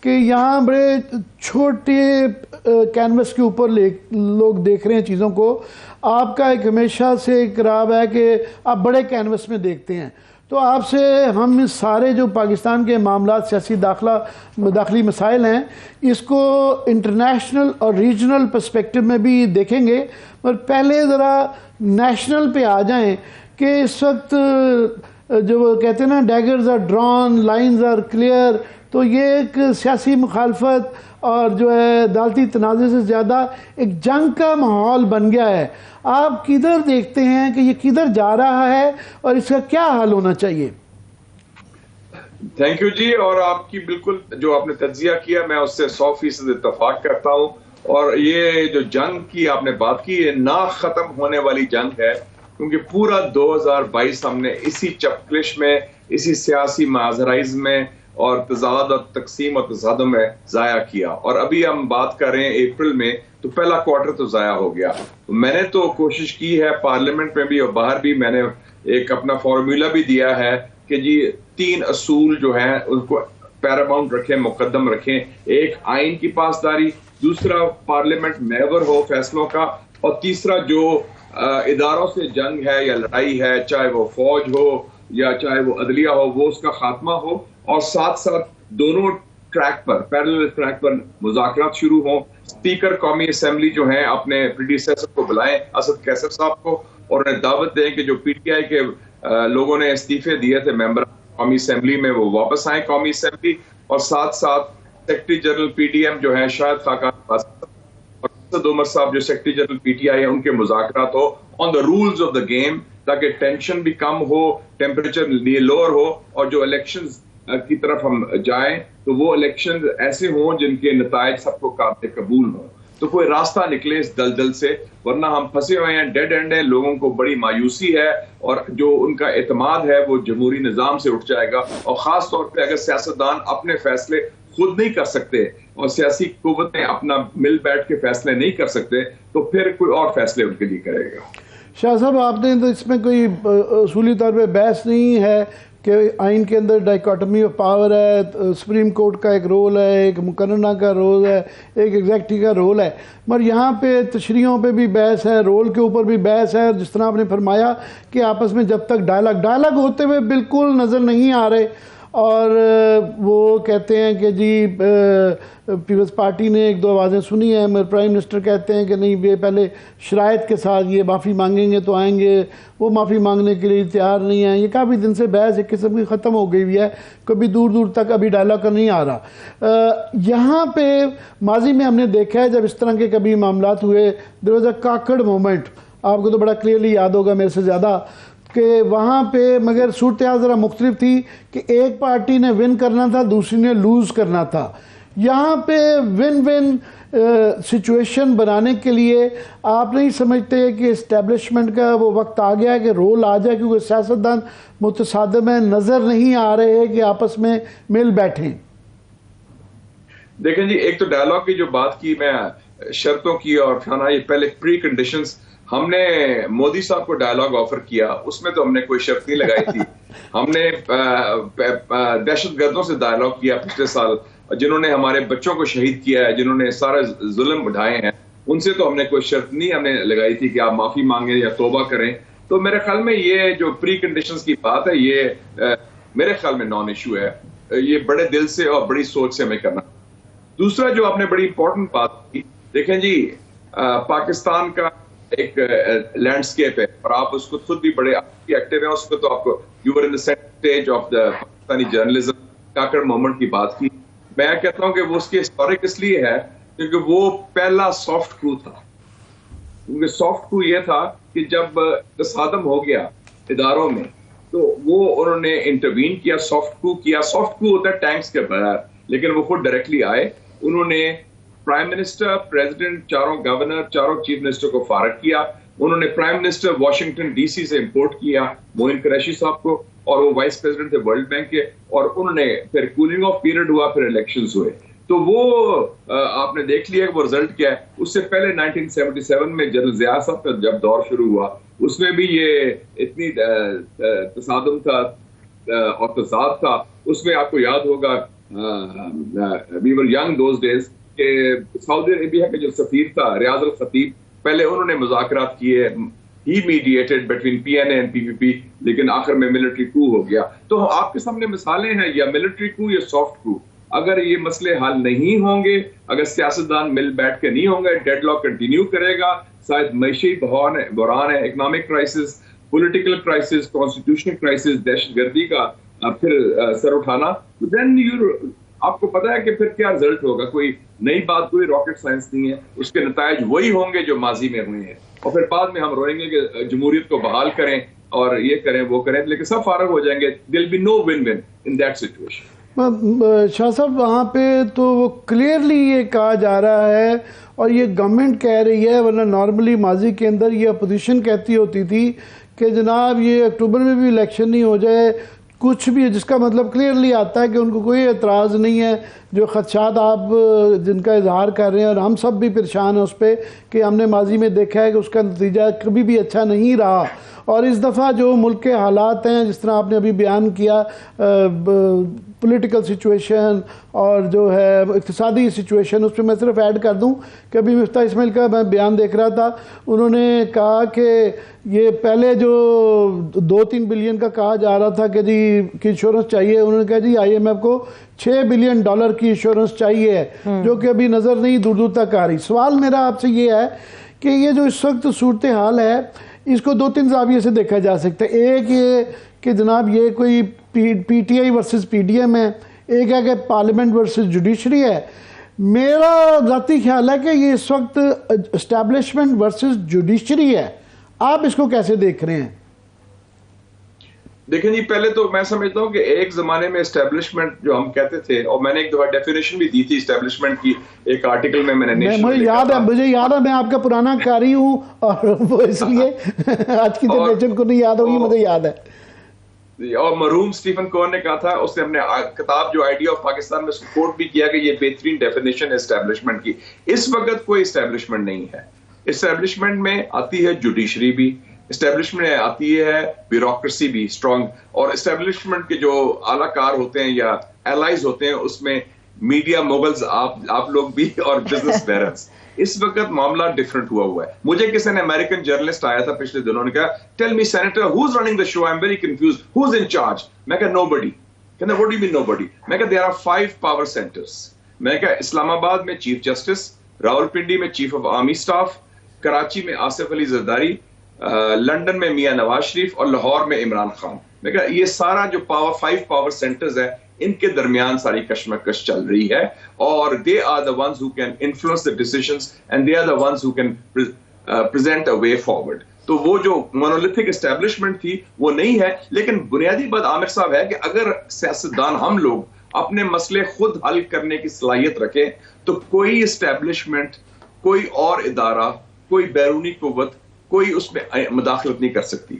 کہ یہاں بڑے چھوٹے کینوس کے اوپر لوگ دیکھ رہے ہیں چیزوں کو. آپ کا ایک ہمیشہ سے ایک راب ہے کہ آپ بڑے کینوس میں دیکھتے ہیں. تو آپ سے ہم اس سارے جو پاکستان کے معاملات سیاسی داخلی مسائل ہیں اس کو انٹرنیشنل اور ریجنل پرسپیکٹو میں بھی دیکھیں گے، پر پہلے ذرا نیشنل پہ آ جائیں کہ اس وقت جو وہ کہتے ہیں نا daggers are drawn lines are clear, تو یہ ایک سیاسی مخالفت اور جو ہے عدالتی تنازع سے زیادہ ایک جنگ کا ماحول بن گیا ہے. آپ کدھر دیکھتے ہیں کہ یہ کدھر جا رہا ہے اور اس کا کیا حل ہونا چاہیے؟ تھینک یو جی. اور آپ کی بالکل جو آپ نے تجزیہ کیا میں اس سے 100% اتفاق کرتا ہوں. اور یہ جو جنگ کی آپ نے بات کی یہ نہ ختم ہونے والی جنگ ہے، کیونکہ پورا 2022 ہم نے اسی چپکلش میں، اسی سیاسی ماجرائز میں اور تضاد اور تقسیم اور تصادم میں ضائع کیا. اور ابھی ہم بات کر رہے ہیں اپریل میں، تو پہلا کوارٹر تو ضائع ہو گیا. میں نے تو کوشش کی ہے پارلیمنٹ میں بھی اور باہر بھی، میں نے ایک اپنا فارمولا بھی دیا ہے کہ جی 3 اصول جو ہیں ان کو پیراماؤنٹ رکھیں، مقدم رکھیں. ایک آئین کی پاسداری، دوسرا پارلیمنٹ محور ہو فیصلوں کا، اور تیسرا جو اداروں سے جنگ ہے یا لڑائی ہے، چاہے وہ فوج ہو یا چاہے وہ عدلیہ ہو، وہ اس کا خاتمہ ہو. اور ساتھ ساتھ دونوں ٹریک پر، پیرلل ٹریک پر مذاکرات شروع ہوں. اسپیکر قومی اسمبلی جو ہیں اپنے پریڈیسیسر کو بلائیں، اسد قیصر صاحب کو، اور انہیں دعوت دیں کہ جو پی ٹی آئی کے لوگوں نے استعفے دیے تھے ممبر قومی اسمبلی میں، وہ واپس آئیں قومی اسمبلی. اور ساتھ ساتھ سیکرٹری جنرل پی ڈی ایم جو ہیں شاہد خاقان اور اسد عمر صاحب جو سیکرٹری جنرل پی ٹی آئی ہیں، ان کے مذاکرات ہو on the rules of the game, تاکہ ٹینشن بھی کم ہو، ٹیمپریچر لوور ہو، اور جو الیکشنز کی طرف ہم جائیں تو وہ الیکشن ایسے ہوں جن کے نتائج سب کو قابل قبول ہوں، تو کوئی راستہ نکلے اس دلدل سے. ورنہ ہم پھنسے ہوئے ہیں، ڈیڈ اینڈ ہے. لوگوں کو بڑی مایوسی ہے اور جو ان کا اعتماد ہے وہ جمہوری نظام سے اٹھ جائے گا. اور خاص طور پہ اگر سیاستدان اپنے فیصلے خود نہیں کر سکتے اور سیاسی قوتیں اپنا مل بیٹھ کے فیصلے نہیں کر سکتے، تو پھر کوئی اور فیصلے ان کے لیے کرے گا. شاہ صاحب، آپ نے تو اس میں کوئی اصولی طور پہ بحث نہیں ہے کہ آئین کے اندر ڈائیکاٹمی آف پاور ہے، سپریم کورٹ کا ایک رول ہے، ایک مقننہ کا رول ہے، ایک ایگزیکٹو کا رول ہے، مگر یہاں پہ تشریحوں پہ بھی بحث ہے، رول کے اوپر بھی بحث ہے. جس طرح آپ نے فرمایا کہ آپس میں جب تک ڈائلاگ ہوتے ہوئے بالکل نظر نہیں آ رہے، اور وہ کہتے ہیں کہ جی پیپلز پارٹی نے 1-2 آوازیں سنی ہیں، مگر پرائم منسٹر کہتے ہیں کہ نہیں، یہ پہلے شرائط کے ساتھ یہ معافی مانگیں گے تو آئیں گے، وہ معافی مانگنے کے لیے تیار نہیں ہیں. یہ کافی دن سے بحث ایک قسم کی ختم ہو گئی ہوئی ہے، کبھی دور دور تک ابھی ڈائلاگ کا نہیں آ رہا. یہاں پہ ماضی میں ہم نے دیکھا ہے جب اس طرح کے کبھی معاملات ہوئے، there was a Kakar moment. آپ کو تو بڑا کلیئرلی یاد ہوگا میرے سے زیادہ کہ وہاں پہ مگر صورتحال ذرا مختلف تھی کہ ایک پارٹی نے ون کرنا تھا، دوسری نے لوز کرنا تھا. یہاں پہ ون سچویشن بنانے کے لیے آپ نہیں سمجھتے کہ اسٹیبلشمنٹ کا وہ وقت آ گیا ہے کہ رول آ جائے، کیونکہ سیاستدان متصادم ہیں، نظر نہیں آ رہے کہ آپس میں مل بیٹھیں؟ دیکھیں جی، ایک تو ڈائلاگ کی جو بات کی میں شرطوں کی اور یہ پہلے پری کنڈیشنز، ہم نے مودی صاحب کو ڈائلاگ آفر کیا، اس میں تو ہم نے کوئی شرط نہیں لگائی تھی. ہم نے دہشت گردوں سے ڈائلاگ کیا پچھلے سال، جنہوں نے ہمارے بچوں کو شہید کیا ہے، جنہوں نے سارے ظلم اٹھائے ہیں، ان سے تو ہم نے کوئی شرط نہیں ہم نے لگائی تھی کہ آپ معافی مانگیں یا توبہ کریں. تو میرے خیال میں یہ جو پری کنڈیشنز کی بات ہے، یہ میرے خیال میں نان ایشو ہے. یہ بڑے دل سے اور بڑی سوچ سے ہمیں کرنا. دوسرا جو آپ نے بڑی امپورٹنٹ بات کی، دیکھیں جی پاکستان کا ایک لینڈسکیپ ہے اور آپ اس کو خود بھی بڑے ایکٹیو ہیں. اس کو تو آپ کو you are in the centre stage of the Pakistani journalism. Kakar moment کی بات کی، میں کہتا ہوں کہ وہ اس کی ہسٹورک اس لیے ہے کیونکہ وہ پہلا سافٹ کو تھا. کیونکہ سافٹ کو یہ تھا کہ جب تصادم ہو گیا اداروں میں تو وہ انہوں نے انٹروین کیا، سافٹ کو کیا. سافٹ کو ہوتا ہے ٹینکس کے بغیر، لیکن وہ خود ڈائریکٹلی آئے. انہوں نے پرائم منسٹر، پریزیڈنٹ، چاروں گورنر، چاروں چیف منسٹر کو فارغ کیا. انہوں نے پرائم منسٹر واشنگٹن ڈی سی سے امپورٹ کیا معین قریشی صاحب کو، اور وہ وائس پریزیڈنٹ تھے ورلڈ بینک کے. اور انہوں نے پھر کولنگ آف پیریڈ ہوا، پھر الیکشنز ہوئے. تو وہ آپ نے دیکھ لیا کہ وہ رزلٹ کیا ہے. اس سے پہلے 1977 میں جنرل ضیاء صاحب کا جب دور شروع ہوا، اس میں بھی یہ اتنی تصادم تھا اور تضاد تھا. اس میں آپ کو یاد ہوگا we were young those days کہ سعودی عربیہ کا جو سفیر تھا ریاض الخطیب, پہلے انہوں نے مذاکرات کیے, he mediated between P N A and P P P, لیکن آخر میں ملٹری کو ہو گیا. تو آپ کے سامنے مثالیں ہیں, یا ملٹری کو یا سافٹ کو. اگر یہ مسئلے حل نہیں ہوں گے, اگر سیاستدان مل بیٹھ کے نہیں ہوں گے, ڈیڈ لاک کنٹینیو کرے گا, شاید معاشی بحران ہے, economic crisis, political crisis, constitutional crisis, دہشت گردی کا پھر سر اٹھانا, دین آپ کو پتا ہے کہ پھر کیا رزلٹ ہوگا. کوئی نئی بات, کوئی راکٹ سائنس نہیں ہے, اس کے نتائج وہی ہوں گے جو ماضی میں ہوئے ہیں, اور پھر بعد میں ہم روئیں گے کہ جمہوریت کو بحال کریں اور یہ کریں وہ کریں, لیکن سب فارغ ہو جائیں گے. There will be no win win in that situation. Shah Sahib وہاں پہ تو وہ کلیئرلی یہ کہا جا رہا ہے, اور یہ گورنمنٹ کہہ رہی ہے, ورنہ نارملی ماضی کے اندر یہ اپوزیشن کہتی ہوتی تھی کہ جناب یہ اکتوبر میں بھی الیکشن نہیں ہو جائے کچھ بھی, جس کا مطلب کلیئرلی آتا ہے کہ ان کو کوئی اعتراض نہیں ہے. جو خدشات آپ جن کا اظہار کر رہے ہیں, اور ہم سب بھی پریشان ہیں اس پہ, کہ ہم نے ماضی میں دیکھا ہے کہ اس کا نتیجہ کبھی بھی اچھا نہیں رہا. اور اس دفعہ جو ملک کے حالات ہیں, جس طرح آپ نے ابھی بیان کیا, پولیٹیکل سچویشن اور جو ہے اقتصادی سچویشن, اس پہ میں صرف ایڈ کر دوں کہ ابھی مفتاح اسماعیل کا میں بیان دیکھ رہا تھا, انہوں نے کہا کہ یہ پہلے جو 2-3 بلین کا کہا جا رہا تھا کہ جی کی انشورنس چاہیے, انہوں نے کہا جی آئی ایم ایف کو $6 بلین کی انشورنس چاہیے, جو کہ ابھی نظر نہیں دور دور تک آ رہی. سوال میرا آپ سے یہ ہے کہ یہ جو اس وقت صورتحال ہے, اس کو 2-3 زاویے سے دیکھا جا سکتا ہے. ایک یہ کہ جناب یہ کوئی P T I versus P D M ہے, ایک ہے کہ پارلیمنٹ ورسز جوڈیشری ہے. میرا ذاتی خیال ہے کہ یہ اس وقت اسٹیبلشمنٹ ورسز جوڈیشری ہے. آپ اس کو کیسے دیکھ رہے ہیں؟ دیکھیں جی, پہلے تو میں سمجھتا ہوں کہ ایک زمانے میں اسٹیبلشمنٹ جو ہم کہتے تھے, اور میں نے ایک دفعہ ڈیفینیشن بھی دی تھی اسٹیبلشمنٹ کی, ایک آرٹیکل میں نے مجھے یاد ہے میں آپ کا پرانا قاری ہوں, اور وہ اس لیے آج کی جنریشن کو نہیں یاد ہوگی, مجھے یاد ہے. اور مرحوم اسٹیفن کوہن نے کہا تھا, اس نے اپنے کتاب جو آئیڈیا آف پاکستان میں سپورٹ بھی کیا کہ یہ بہترین ڈیفینیشن ہے اسٹیبلشمنٹ کی. اس وقت کوئی اسٹیبلشمنٹ نہیں ہے. اسٹیبلشمنٹ میں آتی ہے جوڈیشری بھی, اسٹیبلشمنٹ آتی ہے بیوروکریسی بھی اسٹرانگ, اور اسٹیبلشمنٹ کے جو اعلیٰ کار ہوتے ہیں یا ایلائز ہوتے ہیں, اس میں میڈیا موگلز, آپ لوگ بھی, اور بزنس بیرنس. اس وقت معاملہ ڈیفرنٹ ہوا ہے. مجھے کسی نے امریکن جرنلسٹ آیا تھا پچھلے دنوں نے کہا, tell me senator who's running the show, I'm very confused, who's in charge. میں کہا نو بڈی. کہنا what do you mean no buddy? میں کہا دیر آر 5 پاور سینٹرز. میں کہا اسلام آباد میں چیف جسٹس, راولپنڈی میں chief of army staff, Karachi میں آصف علی زرداری, لنڈن میں میاں نواز شریف, اور لاہور میں عمران خان. میں کہا یہ سارا جو 5 پاور سینٹرز ہے, ان کے درمیان ساری کشمکش چل رہی ہے, اور they are the ones who can influence the decisions and they are the ones who can present a way forward. تو وہ جو monolithic establishment تھی وہ نہیں ہے. لیکن بنیادی بات عامر صاحب ہے کہ اگر سیاستدان ہم لوگ اپنے مسئلے خود حل کرنے کی صلاحیت رکھیں, تو کوئی اسٹیبلشمنٹ, کوئی اور ادارہ, کوئی بیرونی قوت, کوئی اس میں مداخلت نہیں کر سکتی.